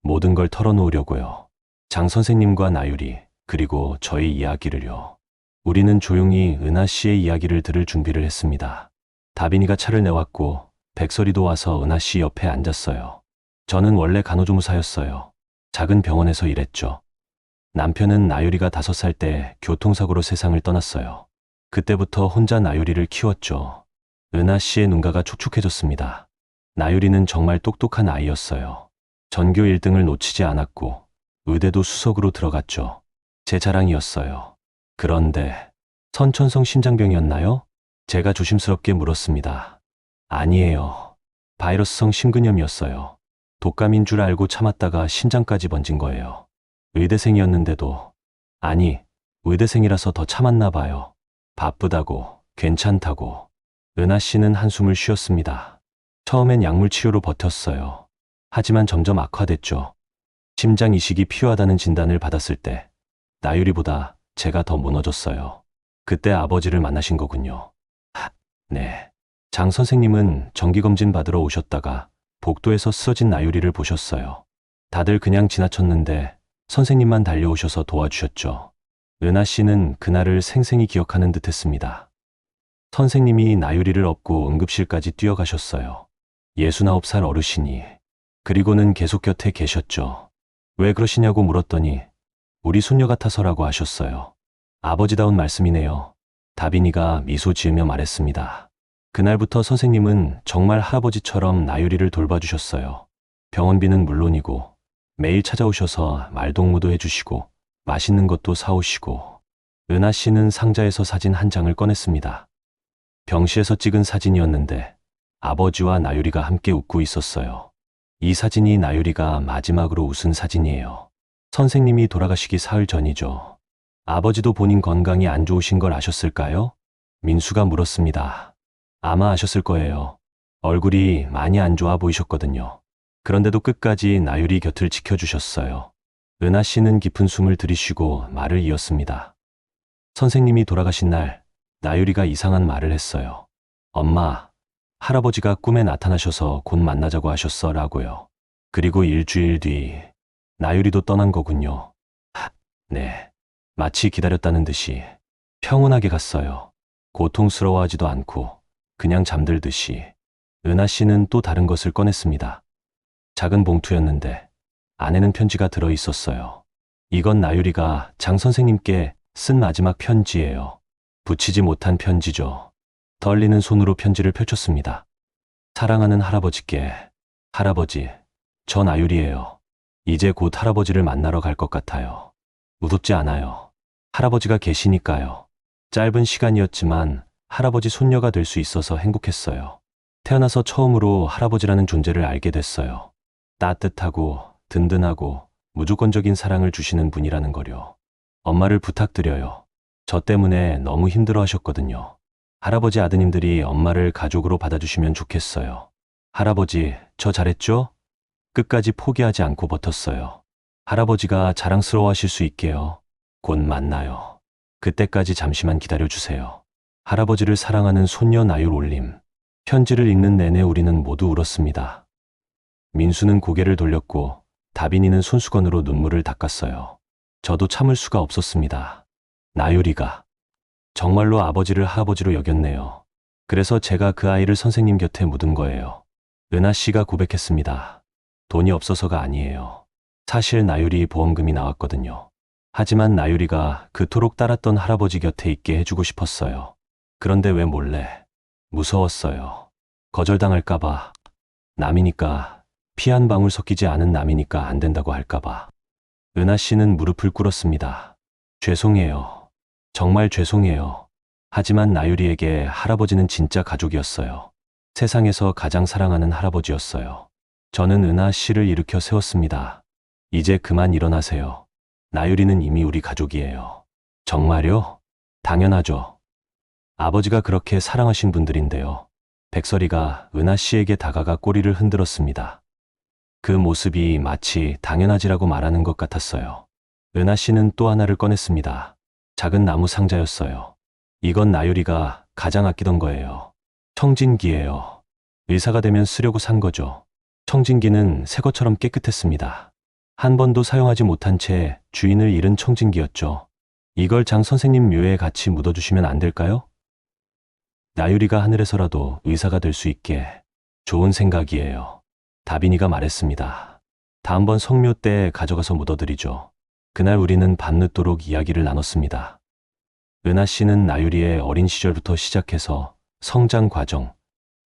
모든 걸 털어놓으려고요. 장 선생님과 나유리, 그리고 저의 이야기를요. 우리는 조용히 은하 씨의 이야기를 들을 준비를 했습니다. 다빈이가 차를 내왔고 백설이도 와서 은하 씨 옆에 앉았어요. 저는 원래 간호조무사였어요. 작은 병원에서 일했죠. 남편은 나유리가 5살 때 교통사고로 세상을 떠났어요. 그때부터 혼자 나유리를 키웠죠. 은하 씨의 눈가가 촉촉해졌습니다. 나유리는 정말 똑똑한 아이였어요. 전교 1등을 놓치지 않았고 의대도 수석으로 들어갔죠. 제 자랑이었어요. 그런데 선천성 심장병이었나요? 제가 조심스럽게 물었습니다. 아니에요. 바이러스성 심근염이었어요. 독감인 줄 알고 참았다가 심장까지 번진 거예요. 의대생이었는데도, 아니, 의대생이라서 더 참았나 봐요. 바쁘다고, 괜찮다고. 은하 씨는 한숨을 쉬었습니다. 처음엔 약물 치료로 버텼어요. 하지만 점점 악화됐죠. 심장 이식이 필요하다는 진단을 받았을 때 나유리보다 제가 더 무너졌어요. 그때 아버지를 만나신 거군요. 네. 장 선생님은 정기검진 받으러 오셨다가 복도에서 쓰러진 나유리를 보셨어요. 다들 그냥 지나쳤는데 선생님만 달려오셔서 도와주셨죠. 은하 씨는 그날을 생생히 기억하는 듯 했습니다. 선생님이 나유리를 업고 응급실까지 뛰어가셨어요. 69살 어르신이. 그리고는 계속 곁에 계셨죠. 왜 그러시냐고 물었더니 우리 손녀 같아서라고 하셨어요. 아버지다운 말씀이네요. 다빈이가 미소 지으며 말했습니다. 그날부터 선생님은 정말 할아버지처럼 나유리를 돌봐주셨어요. 병원비는 물론이고 매일 찾아오셔서 말동무도 해주시고 맛있는 것도 사오시고. 은하 씨는 상자에서 사진 한 장을 꺼냈습니다. 병실에서 찍은 사진이었는데 아버지와 나유리가 함께 웃고 있었어요. 이 사진이 나유리가 마지막으로 웃은 사진이에요. 선생님이 돌아가시기 사흘 전이죠. 아버지도 본인 건강이 안 좋으신 걸 아셨을까요? 민수가 물었습니다. 아마 아셨을 거예요. 얼굴이 많이 안 좋아 보이셨거든요. 그런데도 끝까지 나유리 곁을 지켜주셨어요. 은하 씨는 깊은 숨을 들이쉬고 말을 이었습니다. 선생님이 돌아가신 날, 나유리가 이상한 말을 했어요. 엄마, 할아버지가 꿈에 나타나셔서 곧 만나자고 하셨어 라고요. 그리고 일주일 뒤, 나유리도 떠난 거군요. 네. 마치 기다렸다는 듯이 평온하게 갔어요. 고통스러워하지도 않고 그냥 잠들듯이. 은하 씨는 또 다른 것을 꺼냈습니다. 작은 봉투였는데 안에는 편지가 들어 있었어요. 이건 나유리가 장 선생님께 쓴 마지막 편지예요. 붙이지 못한 편지죠. 떨리는 손으로 편지를 펼쳤습니다. 사랑하는 할아버지께. 할아버지, 저 나유리예요. 이제 곧 할아버지를 만나러 갈 것 같아요. 무섭지 않아요. 할아버지가 계시니까요. 짧은 시간이었지만 할아버지 손녀가 될 수 있어서 행복했어요. 태어나서 처음으로 할아버지라는 존재를 알게 됐어요. 따뜻하고 든든하고 무조건적인 사랑을 주시는 분이라는 거요. 엄마를 부탁드려요. 저 때문에 너무 힘들어 하셨거든요. 할아버지 아드님들이 엄마를 가족으로 받아주시면 좋겠어요. 할아버지, 저 잘했죠? 끝까지 포기하지 않고 버텼어요. 할아버지가 자랑스러워하실 수 있게요. 곧 만나요. 그때까지 잠시만 기다려주세요. 할아버지를 사랑하는 손녀 나율 올림. 편지를 읽는 내내 우리는 모두 울었습니다. 민수는 고개를 돌렸고 다빈이는 손수건으로 눈물을 닦았어요. 저도 참을 수가 없었습니다. 나유리가 정말로 아버지를 할아버지로 여겼네요. 그래서 제가 그 아이를 선생님 곁에 묻은 거예요. 은하 씨가 고백했습니다. 돈이 없어서가 아니에요. 사실 나유리 보험금이 나왔거든요. 하지만 나유리가 그토록 따랐던 할아버지 곁에 있게 해주고 싶었어요. 그런데 왜 몰래? 무서웠어요. 거절당할까봐. 남이니까, 피 한 방울 섞이지 않은 남이니까 안 된다고 할까봐. 은하 씨는 무릎을 꿇었습니다. 죄송해요. 정말 죄송해요. 하지만 나유리에게 할아버지는 진짜 가족이었어요. 세상에서 가장 사랑하는 할아버지였어요. 저는 은하 씨를 일으켜 세웠습니다. 이제 그만 일어나세요. 나유리는 이미 우리 가족이에요. 정말요? 당연하죠. 아버지가 그렇게 사랑하신 분들인데요. 백설이가 은하 씨에게 다가가 꼬리를 흔들었습니다. 그 모습이 마치 당연하지라고 말하는 것 같았어요. 은하 씨는 또 하나를 꺼냈습니다. 작은 나무 상자였어요. 이건 나유리가 가장 아끼던 거예요. 청진기예요. 의사가 되면 쓰려고 산 거죠. 청진기는 새 것처럼 깨끗했습니다. 한 번도 사용하지 못한 채 주인을 잃은 청진기였죠. 이걸 장 선생님 묘에 같이 묻어주시면 안 될까요? 나유리가 하늘에서라도 의사가 될 수 있게. 좋은 생각이에요. 다빈이가 말했습니다. 다음번 성묘 때 가져가서 묻어드리죠. 그날 우리는 밤늦도록 이야기를 나눴습니다. 은하 씨는 나유리의 어린 시절부터 시작해서 성장 과정,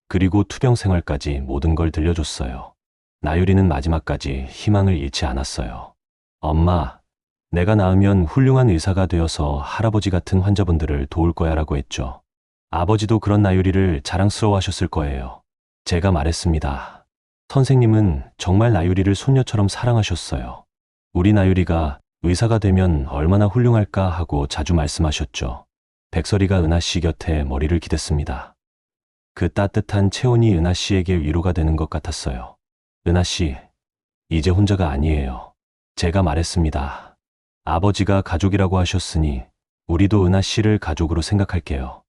그리고 투병 생활까지 모든 걸 들려줬어요. 나유리는 마지막까지 희망을 잃지 않았어요. 엄마, 내가 나으면 훌륭한 의사가 되어서 할아버지 같은 환자분들을 도울 거야 라고 했죠. 아버지도 그런 나유리를 자랑스러워하셨을 거예요. 제가 말했습니다. 선생님은 정말 나유리를 손녀처럼 사랑하셨어요. 우리 나유리가 의사가 되면 얼마나 훌륭할까 하고 자주 말씀하셨죠. 백설이가 은하 씨 곁에 머리를 기댔습니다. 그 따뜻한 체온이 은하 씨에게 위로가 되는 것 같았어요. 은하 씨, 이제 혼자가 아니에요. 제가 말했습니다. 아버지가 가족이라고 하셨으니 우리도 은하 씨를 가족으로 생각할게요.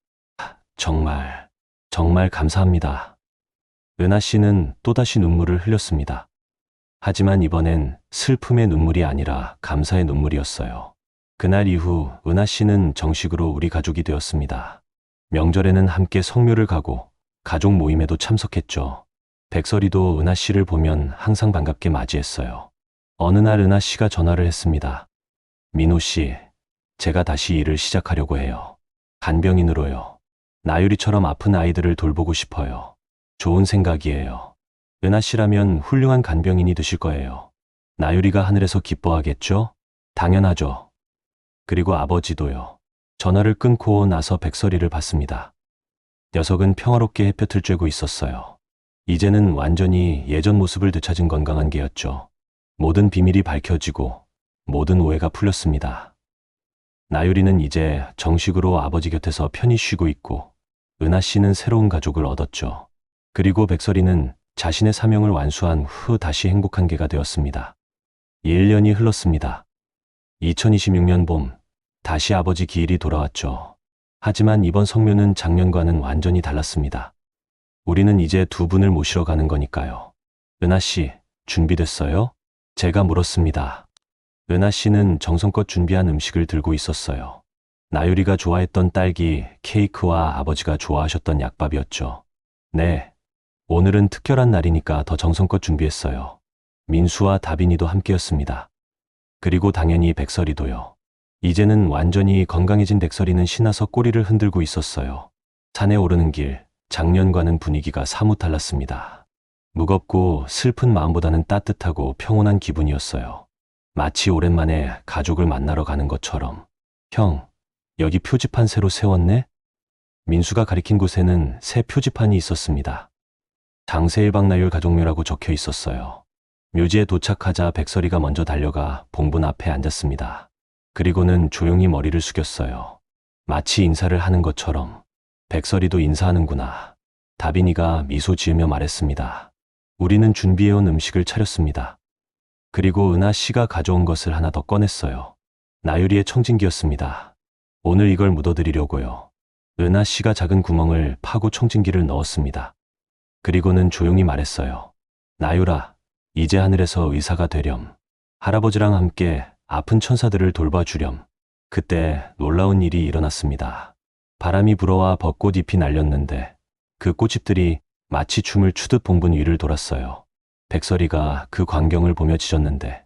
정말 감사합니다. 은하 씨는 또다시 눈물을 흘렸습니다. 하지만 이번엔 슬픔의 눈물이 아니라 감사의 눈물이었어요. 그날 이후 은하 씨는 정식으로 우리 가족이 되었습니다. 명절에는 함께 성묘를 가고 가족 모임에도 참석했죠. 백설이도 은하 씨를 보면 항상 반갑게 맞이했어요. 어느 날 은하 씨가 전화를 했습니다. 민호 씨, 제가 다시 일을 시작하려고 해요. 간병인으로요. 나유리처럼 아픈 아이들을 돌보고 싶어요. 좋은 생각이에요. 은하 씨라면 훌륭한 간병인이 되실 거예요. 나유리가 하늘에서 기뻐하겠죠? 당연하죠. 그리고 아버지도요. 전화를 끊고 나서 백설이를 봤습니다. 녀석은 평화롭게 햇볕을 쬐고 있었어요. 이제는 완전히 예전 모습을 되찾은 건강한 개였죠. 모든 비밀이 밝혀지고 모든 오해가 풀렸습니다. 나유리는 이제 정식으로 아버지 곁에서 편히 쉬고 있고 은하 씨는 새로운 가족을 얻었죠. 그리고 백설이는 자신의 사명을 완수한 후 다시 행복한 개가 되었습니다. 1년이 흘렀습니다. 2026년 봄, 다시 아버지 기일이 돌아왔죠. 하지만 이번 성묘는 작년과는 완전히 달랐습니다. 우리는 이제 두 분을 모시러 가는 거니까요. 은하 씨, 준비됐어요? 제가 물었습니다. 은하 씨는 정성껏 준비한 음식을 들고 있었어요. 나유리가 좋아했던 딸기, 케이크와 아버지가 좋아하셨던 약밥이었죠. 네, 오늘은 특별한 날이니까 더 정성껏 준비했어요. 민수와 다빈이도 함께였습니다. 그리고 당연히 백설이도요. 이제는 완전히 건강해진 백설이는 신나서 꼬리를 흔들고 있었어요. 산에 오르는 길, 작년과는 분위기가 사뭇 달랐습니다. 무겁고 슬픈 마음보다는 따뜻하고 평온한 기분이었어요. 마치 오랜만에 가족을 만나러 가는 것처럼. 형, 여기 표지판 새로 세웠네? 민수가 가리킨 곳에는 새 표지판이 있었습니다. 장세일박나율 가족묘라고 적혀 있었어요. 묘지에 도착하자 백설이가 먼저 달려가 봉분 앞에 앉았습니다. 그리고는 조용히 머리를 숙였어요. 마치 인사를 하는 것처럼. 백설이도 인사하는구나. 다빈이가 미소 지으며 말했습니다. 우리는 준비해온 음식을 차렸습니다. 그리고 은하 씨가 가져온 것을 하나 더 꺼냈어요. 나유리의 청진기였습니다. 오늘 이걸 묻어드리려고요. 은하 씨가 작은 구멍을 파고 청진기를 넣었습니다. 그리고는 조용히 말했어요. 나유라, 이제 하늘에서 의사가 되렴. 할아버지랑 함께 아픈 천사들을 돌봐주렴. 그때 놀라운 일이 일어났습니다. 바람이 불어와 벚꽃잎이 날렸는데 그 꽃잎들이 마치 춤을 추듯 봉분 위를 돌았어요. 백설이가 그 광경을 보며 짖었는데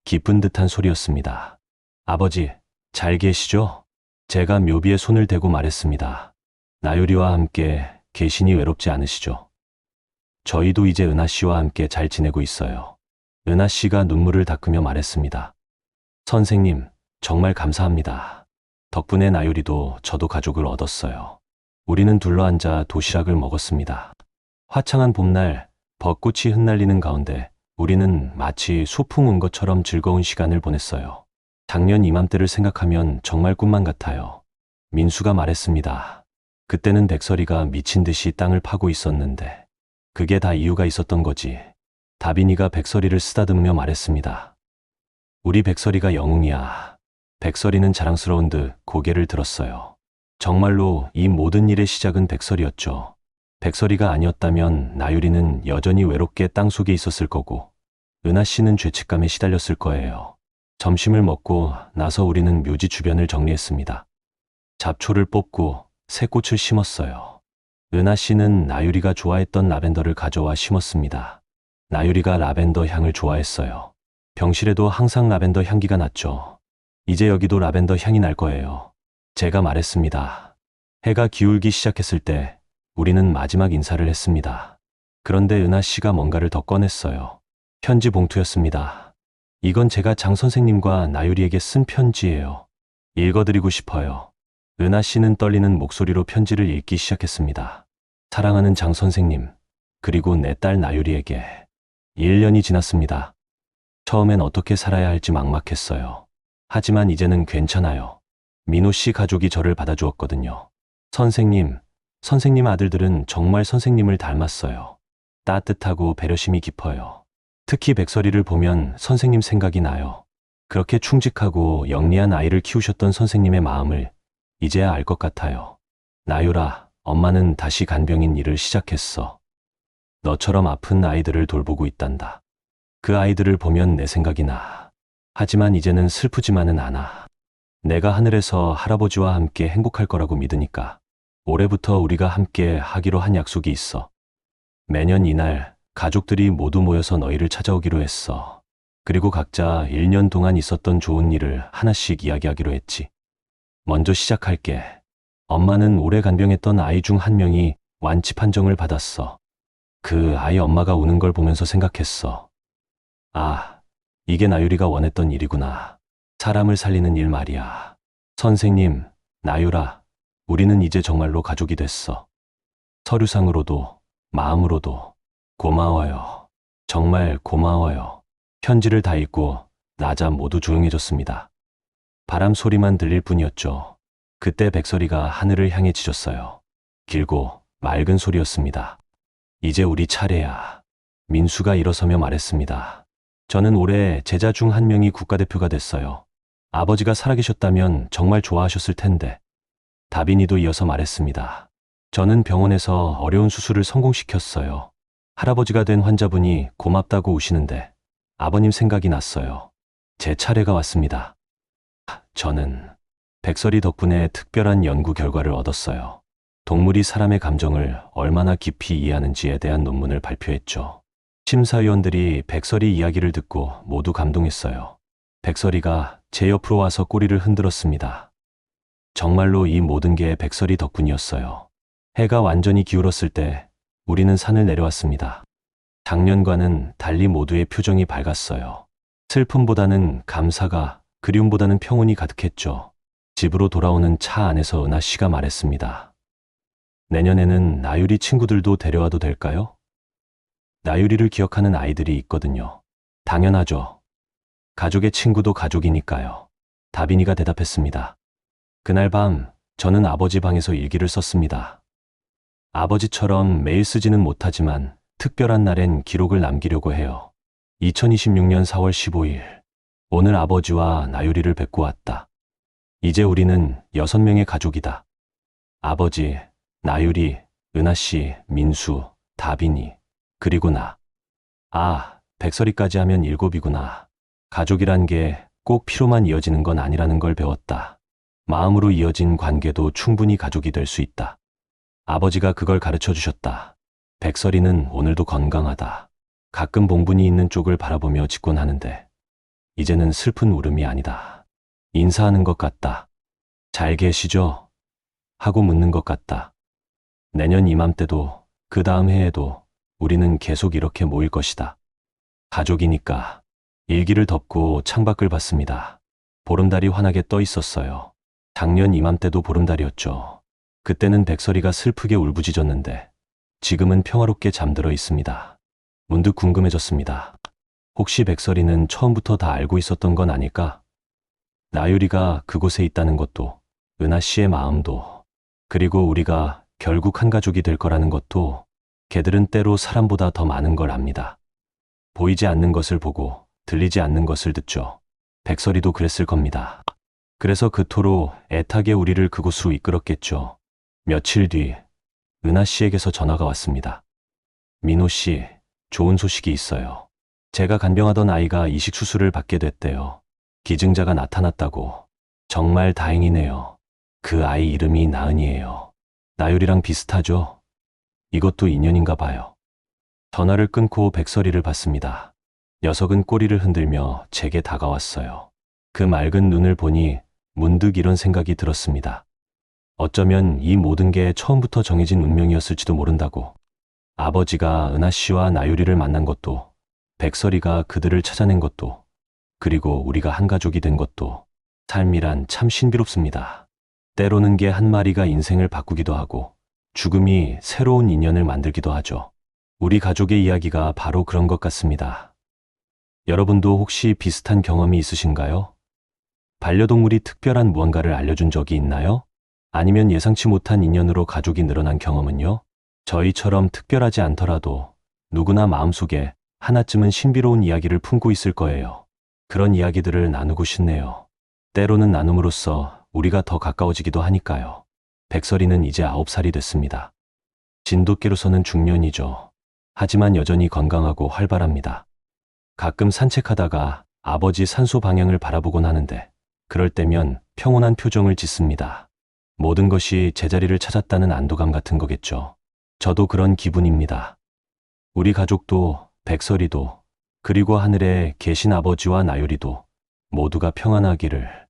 기쁜 듯한 소리였습니다. 아버지, 잘 계시죠? 제가 묘비에 손을 대고 말했습니다. 나유리와 함께 계시니 외롭지 않으시죠? 저희도 이제 은하 씨와 함께 잘 지내고 있어요. 은하 씨가 눈물을 닦으며 말했습니다. 선생님, 정말 감사합니다. 덕분에 나유리도 저도 가족을 얻었어요. 우리는 둘러앉아 도시락을 먹었습니다. 화창한 봄날, 벚꽃이 흩날리는 가운데 우리는 마치 소풍 온 것처럼 즐거운 시간을 보냈어요. 작년 이맘때를 생각하면 정말 꿈만 같아요. 민수가 말했습니다. 그때는 백설이가 미친 듯이 땅을 파고 있었는데 그게 다 이유가 있었던 거지. 다빈이가 백설이를 쓰다듬으며 말했습니다. 우리 백설이가 영웅이야. 백설이는 자랑스러운 듯 고개를 들었어요. 정말로 이 모든 일의 시작은 백설이었죠. 백설이가 아니었다면 나유리는 여전히 외롭게 땅속에 있었을 거고 은하 씨는 죄책감에 시달렸을 거예요. 점심을 먹고 나서 우리는 묘지 주변을 정리했습니다. 잡초를 뽑고 새 꽃을 심었어요. 은하 씨는 나유리가 좋아했던 라벤더를 가져와 심었습니다. 나유리가 라벤더 향을 좋아했어요. 병실에도 항상 라벤더 향기가 났죠. 이제 여기도 라벤더 향이 날 거예요. 제가 말했습니다. 해가 기울기 시작했을 때 우리는 마지막 인사를 했습니다. 그런데 은하 씨가 뭔가를 더 꺼냈어요. 편지 봉투였습니다. 이건 제가 장 선생님과 나유리에게 쓴 편지예요. 읽어드리고 싶어요. 은하 씨는 떨리는 목소리로 편지를 읽기 시작했습니다. 사랑하는 장 선생님, 그리고 내 딸 나유리에게. 1년이 지났습니다. 처음엔 어떻게 살아야 할지 막막했어요. 하지만 이제는 괜찮아요. 민호 씨 가족이 저를 받아주었거든요. 선생님 아들들은 정말 선생님을 닮았어요. 따뜻하고 배려심이 깊어요. 특히 백설이를 보면 선생님 생각이 나요. 그렇게 충직하고 영리한 아이를 키우셨던 선생님의 마음을 이제야 알 것 같아요. 나유라, 엄마는 다시 간병인 일을 시작했어. 너처럼 아픈 아이들을 돌보고 있단다. 그 아이들을 보면 내 생각이 나. 하지만 이제는 슬프지만은 않아. 내가 하늘에서 할아버지와 함께 행복할 거라고 믿으니까. 올해부터 우리가 함께 하기로 한 약속이 있어. 매년 이날 가족들이 모두 모여서 너희를 찾아오기로 했어. 그리고 각자 1년 동안 있었던 좋은 일을 하나씩 이야기하기로 했지. 먼저 시작할게. 엄마는 오래 간병했던 아이 중 한 명이 완치 판정을 받았어. 그 아이 엄마가 우는 걸 보면서 생각했어. 아, 이게 나유리가 원했던 일이구나. 사람을 살리는 일 말이야. 선생님, 나유라, 우리는 이제 정말로 가족이 됐어. 서류상으로도, 마음으로도. 고마워요. 정말 고마워요. 편지를 다 읽고 나자 모두 조용해졌습니다. 바람 소리만 들릴 뿐이었죠. 그때 백설이가 하늘을 향해 짖었어요. 길고 맑은 소리였습니다. 이제 우리 차례야. 민수가 일어서며 말했습니다. 저는 올해 제자 중 한 명이 국가대표가 됐어요. 아버지가 살아계셨다면 정말 좋아하셨을 텐데. 다빈이도 이어서 말했습니다. 저는 병원에서 어려운 수술을 성공시켰어요. 할아버지가 된 환자분이 고맙다고 우시는데 아버님 생각이 났어요. 제 차례가 왔습니다. 저는 백설이 덕분에 특별한 연구 결과를 얻었어요. 동물이 사람의 감정을 얼마나 깊이 이해하는지에 대한 논문을 발표했죠. 심사위원들이 백설이 이야기를 듣고 모두 감동했어요. 백설이가 제 옆으로 와서 꼬리를 흔들었습니다. 정말로 이 모든 게 백설이 덕분이었어요. 해가 완전히 기울었을 때 우리는 산을 내려왔습니다. 작년과는 달리 모두의 표정이 밝았어요. 슬픔보다는 감사가, 그리움보다는 평온이 가득했죠. 집으로 돌아오는 차 안에서 은하 씨가 말했습니다. 내년에는 나유리 친구들도 데려와도 될까요? 나유리를 기억하는 아이들이 있거든요. 당연하죠. 가족의 친구도 가족이니까요. 다빈이가 대답했습니다. 그날 밤 저는 아버지 방에서 일기를 썼습니다. 아버지처럼 매일 쓰지는 못하지만 특별한 날엔 기록을 남기려고 해요. 2026년 4월 15일. 오늘 아버지와 나유리를 뵙고 왔다. 이제 우리는 6명의 가족이다. 아버지, 나유리, 은하씨, 민수, 다빈이, 그리고 나. 아, 백설이까지 하면 7이구나. 가족이란 게 꼭 피로만 이어지는 건 아니라는 걸 배웠다. 마음으로 이어진 관계도 충분히 가족이 될 수 있다. 아버지가 그걸 가르쳐 주셨다. 백설이는 오늘도 건강하다. 가끔 봉분이 있는 쪽을 바라보며 짖곤 하는데 이제는 슬픈 울음이 아니다. 인사하는 것 같다. 잘 계시죠? 하고 묻는 것 같다. 내년 이맘때도 그 다음 해에도 우리는 계속 이렇게 모일 것이다. 가족이니까. 일기를 덮고 창밖을 봤습니다. 보름달이 환하게 떠 있었어요. 작년 이맘때도 보름달이었죠. 그때는 백설이가 슬프게 울부짖었는데 지금은 평화롭게 잠들어 있습니다. 문득 궁금해졌습니다. 혹시 백설이는 처음부터 다 알고 있었던 건 아닐까? 나유리가 그곳에 있다는 것도, 은하 씨의 마음도, 그리고 우리가 결국 한 가족이 될 거라는 것도 걔들은 때로 사람보다 더 많은 걸 압니다. 보이지 않는 것을 보고 들리지 않는 것을 듣죠. 백설이도 그랬을 겁니다. 그래서 그토록 애타게 우리를 그곳으로 이끌었겠죠. 며칠 뒤 은하 씨에게서 전화가 왔습니다. 민호 씨, 좋은 소식이 있어요. 제가 간병하던 아이가 이식 수술을 받게 됐대요. 기증자가 나타났다고. 정말 다행이네요. 그 아이 이름이 나은이에요. 나율이랑 비슷하죠? 이것도 인연인가 봐요. 전화를 끊고 백설이를 봤습니다. 녀석은 꼬리를 흔들며 제게 다가왔어요. 그 맑은 눈을 보니 문득 이런 생각이 들었습니다. 어쩌면 이 모든 게 처음부터 정해진 운명이었을지도 모른다고. 아버지가 은하 씨와 나유리를 만난 것도, 백설이가 그들을 찾아낸 것도, 그리고 우리가 한 가족이 된 것도 삶이란 참 신비롭습니다. 때로는 개 한 마리가 인생을 바꾸기도 하고 죽음이 새로운 인연을 만들기도 하죠. 우리 가족의 이야기가 바로 그런 것 같습니다. 여러분도 혹시 비슷한 경험이 있으신가요? 반려동물이 특별한 무언가를 알려준 적이 있나요? 아니면 예상치 못한 인연으로 가족이 늘어난 경험은요? 저희처럼 특별하지 않더라도 누구나 마음속에 하나쯤은 신비로운 이야기를 품고 있을 거예요. 그런 이야기들을 나누고 싶네요. 때로는 나눔으로써 우리가 더 가까워지기도 하니까요. 백설이는 이제 9살이 됐습니다. 진돗개로서는 중년이죠. 하지만 여전히 건강하고 활발합니다. 가끔 산책하다가 아버지 산소 방향을 바라보곤 하는데 그럴 때면 평온한 표정을 짓습니다. 모든 것이 제자리를 찾았다는 안도감 같은 거겠죠. 저도 그런 기분입니다. 우리 가족도, 백설이도, 그리고 하늘에 계신 아버지와 나유리도 모두가 평안하기를